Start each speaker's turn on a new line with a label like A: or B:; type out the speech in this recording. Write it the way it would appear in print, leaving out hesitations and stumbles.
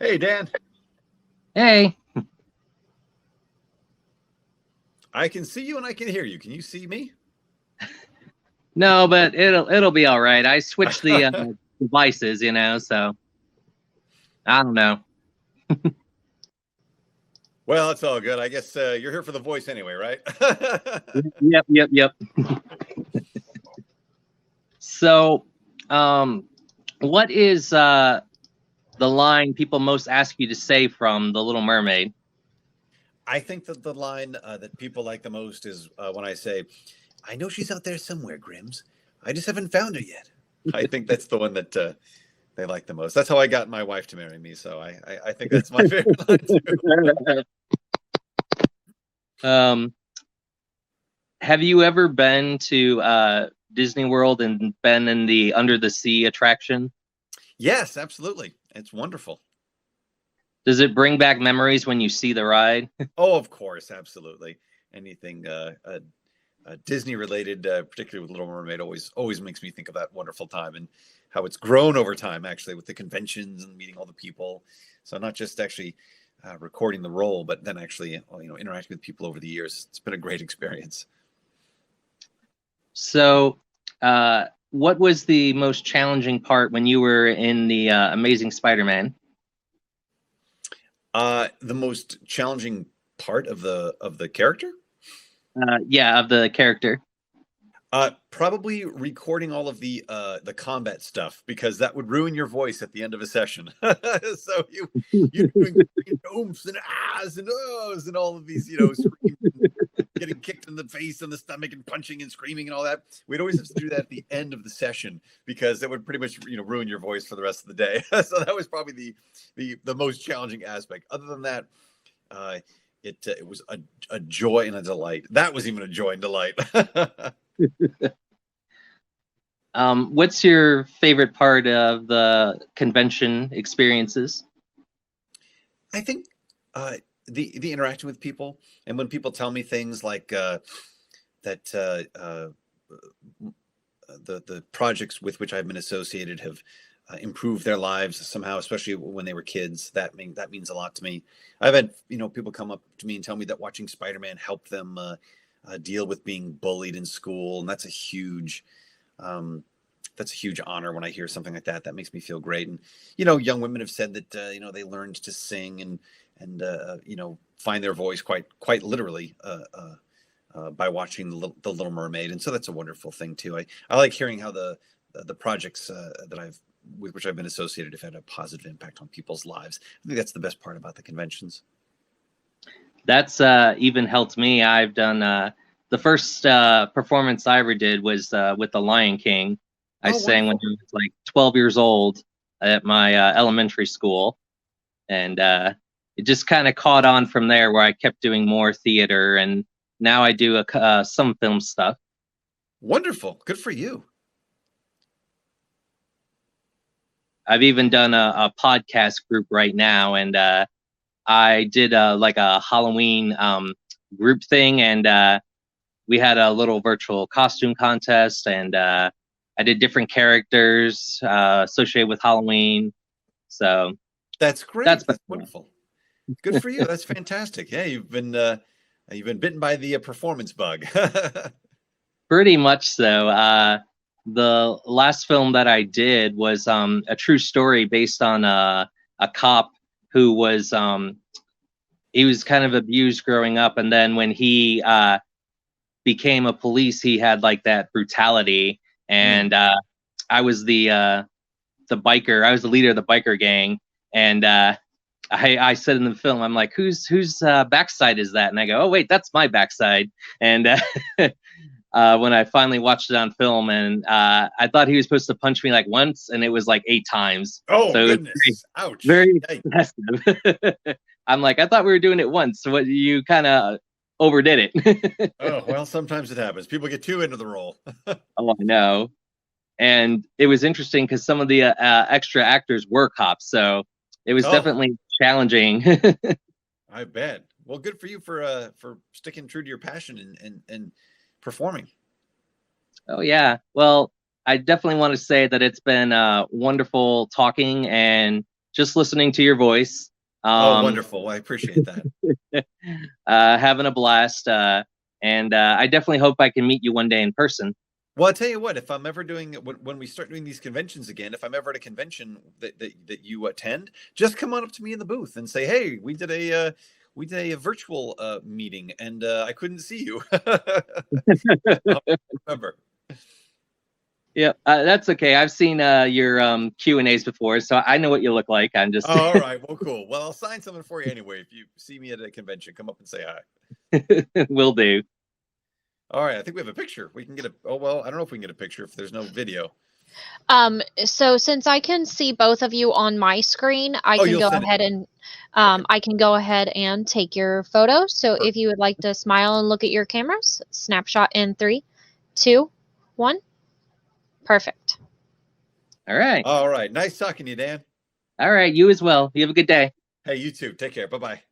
A: Hey, Dan.
B: Hey.
A: I can see you and I can hear you. Can you see me?
B: No, but it'll be all right. I switched the devices, so I don't know.
A: Well, it's all good. I guess you're here for the voice anyway, right?
B: Yep. So, what is the line people most ask you to say from The Little Mermaid?
A: I think that the line that people like the most is when I say, I know she's out there somewhere, Grims. I just haven't found her yet. I think that's the one that they like the most. That's how I got my wife to marry me. So I think that's my favorite line too.
B: Have you ever been to Disney World and been in the Under the Sea attraction?
A: Yes, absolutely. It's wonderful.
B: Does it bring back memories when you see the ride?
A: Oh, of course, absolutely. Anything Disney related, particularly with Little Mermaid, always makes me think of that wonderful time and how it's grown over time, actually, with the conventions and meeting all the people. So not just actually recording the role, but then actually interacting with people over the years. It's been a great experience.
B: So, what was the most challenging part when you were in the Amazing Spider-Man?
A: The most challenging part of the character?
B: Yeah, of the character.
A: Probably recording all of the combat stuff, because that would ruin your voice at the end of a session. So you're doing oomph and ahs and ohs and all of these, screaming, getting kicked in the face and the stomach and punching and screaming and all that. We'd always have to do that at the end of the session because that would pretty much ruin your voice for the rest of the day. So that was probably the most challenging aspect. Other than that, it was a joy and a delight. That was even a joy and delight.
B: What's your favorite part of the convention experiences?
A: I think the interaction with people, and when people tell me things like that the projects with which I've been associated have improved their lives somehow, especially when they were kids. That means a lot to me. I've had people come up to me and tell me that watching Spider-Man helped them deal with being bullied in school, and that's a huge honor when I hear something like that. That makes me feel great. And young women have said that they learned to sing and find their voice quite literally by watching the Little Mermaid, and so that's a wonderful thing too. I like hearing how the projects with which I've been associated have had a positive impact on people's lives. I think that's the best part about the conventions.
B: That's even helped me. I've done the first performance I ever did was with The Lion King. I sang when I was like 12 years old at my elementary school, and it just kind of caught on from there, where I kept doing more theater, and now I do some film stuff.
A: Wonderful. Good for you.
B: I've even done a podcast group right now, and I did like a Halloween group thing, and we had a little virtual costume contest, and I did different characters associated with Halloween. So
A: that's great. That's wonderful. Good for you. That's fantastic. Yeah, you've been bitten by the performance bug.
B: Pretty much so. The last film that I did was a true story based on a cop who was he was kind of abused growing up, and then when he became a police, he had like that brutality, and I was the biker. I was the leader of the biker gang, and I said in the film, I'm like, whose backside is that? And I go, oh wait, that's my backside. And when I finally watched it on film, and I thought he was supposed to punch me like once, and it was like 8 times.
A: Oh, so goodness! Ouch!
B: Very excessive. I'm like, I thought we were doing it once, so what, you kind of overdid
A: it. Oh well, sometimes it happens. People get too into the role.
B: Oh, I know. And it was interesting because some of the extra actors were cops, so it was definitely challenging.
A: I bet. Well, good for you for sticking true to your passion and performing.
B: Oh yeah. Well, I definitely want to say that it's been wonderful talking and just listening to your voice.
A: Oh, wonderful. Well, I appreciate that.
B: Having a blast. And I definitely hope I can meet you one day in person.
A: Well, I'll tell you what, if I'm ever doing, when we start doing these conventions again, if I'm ever at a convention that you attend, just come on up to me in the booth and say, hey, we did a virtual meeting and I couldn't see you. Remember.
B: Yeah, that's okay. I've seen your Q&As before, so I know what you look like. I'm just...
A: Oh, all right. Well, cool. Well, I'll sign something for you anyway. If you see me at a convention, come up and say hi.
B: Will do.
A: All right. I think we have a picture. We can get oh, well, I don't know if we can get a picture if there's no video.
C: So since I can see both of you on my screen, I can go ahead and I can go ahead and take your photo. So if you would like to smile and look at your cameras, snapshot in 3, 2, 1. Perfect.
B: All right.
A: All right. Nice talking to you, Dan.
B: All right. You as well. You have a good day.
A: Hey, you too. Take care. Bye-bye.